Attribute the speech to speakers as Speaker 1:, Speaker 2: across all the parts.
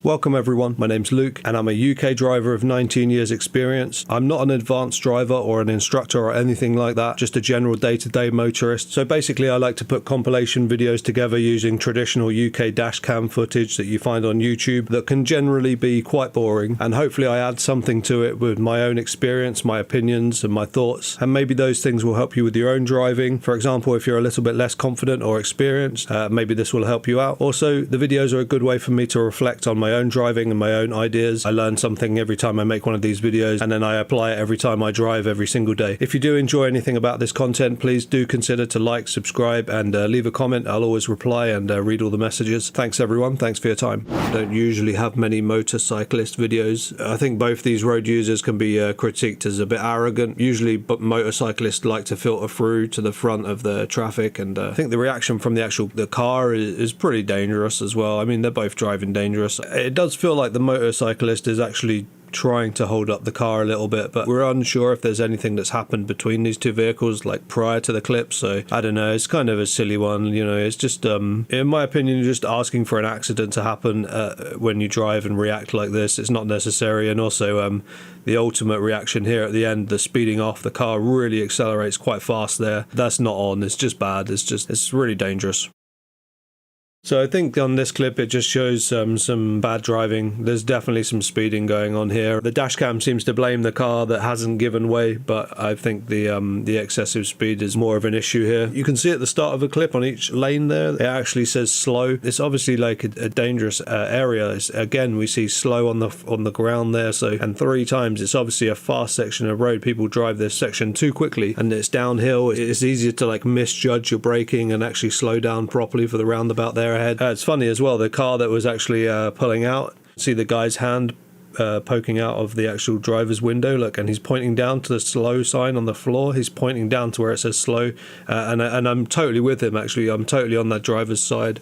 Speaker 1: Welcome everyone, my name's Luke and I'm a UK driver of 19 years experience. I'm not an advanced driver or an instructor or anything like that, just a general day-to-day motorist. So basically I like to put compilation videos together using traditional UK dash cam footage that you find on YouTube that can generally be quite boring, and hopefully I add something to it with my own experience, my opinions and my thoughts, and maybe those things will help you with your own driving. For example, if you're a little bit less confident or experienced, maybe this will help you out. Also, the videos are a good way for me to reflect on my own driving and my own ideas. I learn something every time I make one of these videos, and then I apply it every time I drive every single day. If you do enjoy anything about this content, please do consider to like, subscribe and leave a comment. I'll always reply and read all the messages. Thanks everyone, thanks for your time. I don't usually have many motorcyclist videos. I think both these road users can be critiqued as a bit arrogant. Usually motorcyclists like to filter through to the front of the traffic, and I think the reaction from the car is pretty dangerous as well. I mean, they're both driving dangerous. It does feel like the motorcyclist is actually trying to hold up the car a little bit, but we're unsure if there's anything that's happened between these two vehicles like prior to the clip, so I don't know. It's kind of a silly one, you know. It's just in my opinion, just asking for an accident to happen when you drive and react like this. It's not necessary. And also the ultimate reaction here at the end, the speeding off, the car really accelerates quite fast there. That's not on. It's just bad. It's really dangerous. So I think on this clip it just shows some bad driving. There's definitely some speeding going on here. The dashcam seems to blame the car that hasn't given way, but I think the excessive speed is more of an issue here. You can see at the start of the clip on each lane there, it actually says slow. It's obviously like a dangerous area. Again, we see slow on the ground there. So, and 3 times, it's obviously a fast section of road. People drive this section too quickly, and it's downhill. It's easier to like misjudge your braking and actually slow down properly for the roundabout there ahead. It's funny as well, the car that was actually pulling out, see the guy's hand poking out of the actual driver's window, look, and he's pointing down to the slow sign on the floor. He's pointing down to where it says slow, and I'm totally with him actually. I'm totally on that driver's side.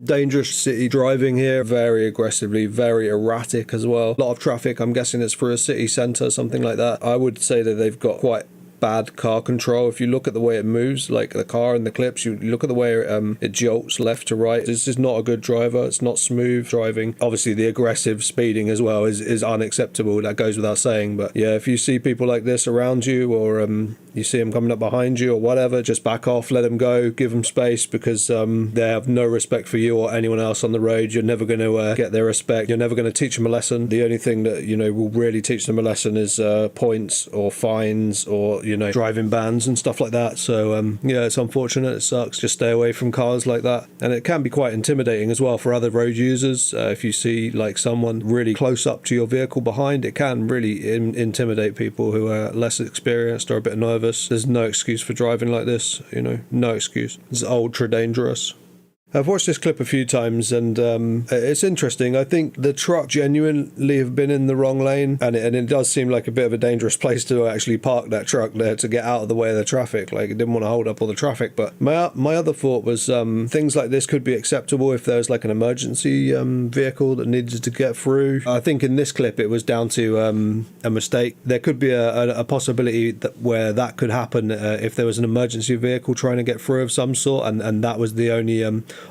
Speaker 1: Dangerous city driving here, very aggressively, very erratic as well. A lot of traffic. I'm guessing it's through a city centre, something like that. I would say that they've got quite bad car control. If you look at the way it moves, like the car in the clips, you look at the way it jolts left to right. This is not a good driver. It's not smooth driving. Obviously the aggressive speeding as well is unacceptable. That goes without saying. But yeah, if you see people like this around you, or you see them coming up behind you or whatever, just back off, let them go, give them space, because they have no respect for you or anyone else on the road. You're never going to get their respect. You're never going to teach them a lesson. The only thing that, you know, will really teach them a lesson is points or fines or, you know, driving bans and stuff like that. So yeah, it's unfortunate. It sucks. Just stay away from cars like that. And it can be quite intimidating as well for other road users. If you see like someone really close up to your vehicle behind, it can really intimidate people who are less experienced or a bit nervous. There's no excuse for driving like this, you know, no excuse. It's ultra dangerous. I've watched this clip a few times, and it's interesting. I think the truck genuinely have been in the wrong lane, and it does seem like a bit of a dangerous place to actually park that truck there to get out of the way of the traffic. Like, it didn't want to hold up all the traffic. But my other thought was things like this could be acceptable if there's like an emergency vehicle that needed to get through. I think in this clip it was down to a mistake. There could be a possibility where that could happen if there was an emergency vehicle trying to get through of some sort, and that was the only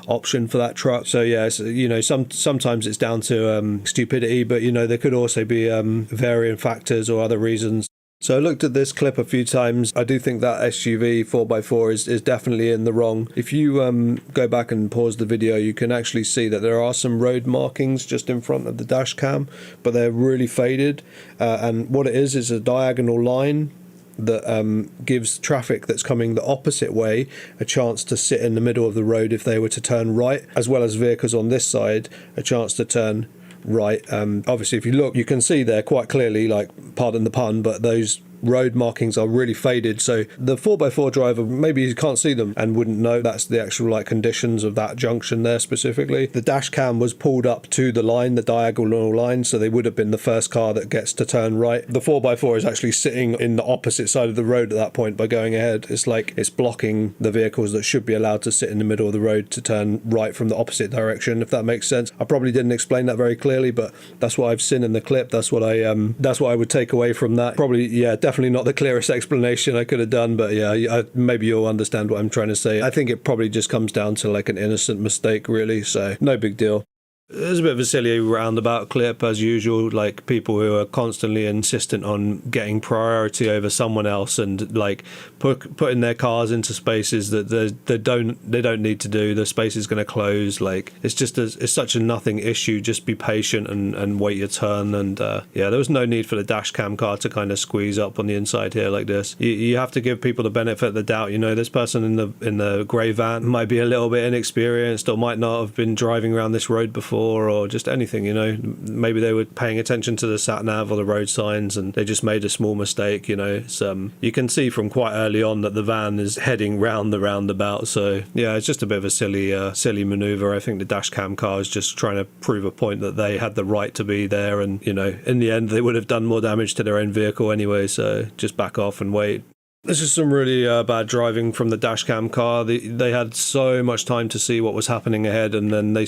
Speaker 1: option for that truck. So yeah, you know, sometimes it's down to stupidity, but you know, there could also be varying factors or other reasons. So I looked at this clip a few times. I do think that SUV 4x4 is definitely in the wrong. If you go back and pause the video, you can actually see that there are some road markings just in front of the dash cam, but they're really faded, and what it is a diagonal line that gives traffic that's coming the opposite way a chance to sit in the middle of the road if they were to turn right, as well as vehicles on this side a chance to turn right. Obviously if you look, you can see there quite clearly, like, pardon the pun, but those road markings are really faded. So the 4x4 driver, maybe you can't see them and wouldn't know that's the actual like conditions of that junction there specifically. The dash cam was pulled up to the line, the diagonal line, so they would have been the first car that gets to turn right. The 4x4 is actually sitting in the opposite side of the road at that point by going ahead. It's like it's blocking the vehicles that should be allowed to sit in the middle of the road to turn right from the opposite direction, if that makes sense. I probably didn't explain that very clearly, but that's what I've seen in the clip. That's what I would take away from that. Probably, yeah, definitely not the clearest explanation I could have done, but yeah, maybe you'll understand what I'm trying to say. I think it probably just comes down to like an innocent mistake, really, so no big deal. There's a bit of a silly roundabout clip as usual, like people who are constantly insistent on getting priority over someone else and like putting their cars into spaces that they don't need to do. The space is going to close. Like it's such a nothing issue. Just be patient and wait your turn. And yeah, there was no need for the dash cam car to kind of squeeze up on the inside here like this. You have to give people the benefit of the doubt. You know, this person in the grey van might be a little bit inexperienced or might not have been driving around this road before, or just anything, you know. Maybe they were paying attention to the sat nav or the road signs and they just made a small mistake, you know. So you can see from quite early on that the van is heading round the roundabout. So yeah, it's just a bit of a silly maneuver. I think the dash cam car is just trying to prove a point that they had the right to be there, and you know, in the end they would have done more damage to their own vehicle anyway, so just back off and wait. This is some really bad driving from the dashcam car. They had so much time to see what was happening ahead, and then they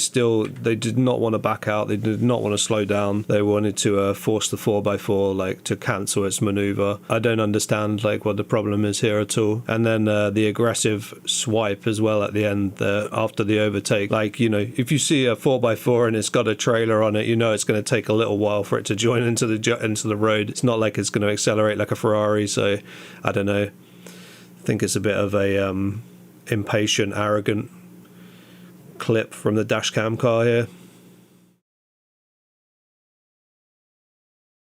Speaker 1: did not want to back out. They did not want to slow down. They wanted to force the 4x4 like to cancel its maneuver. I don't understand like what the problem is here at all. And then the aggressive swipe as well at the end after the overtake. Like, you know, if you see a 4x4 and it's got a trailer on it, you know it's going to take a little while for it to join into the road. It's not like it's going to accelerate like a Ferrari. So I don't know. I think it's a bit of a impatient, arrogant clip from the dashcam car here.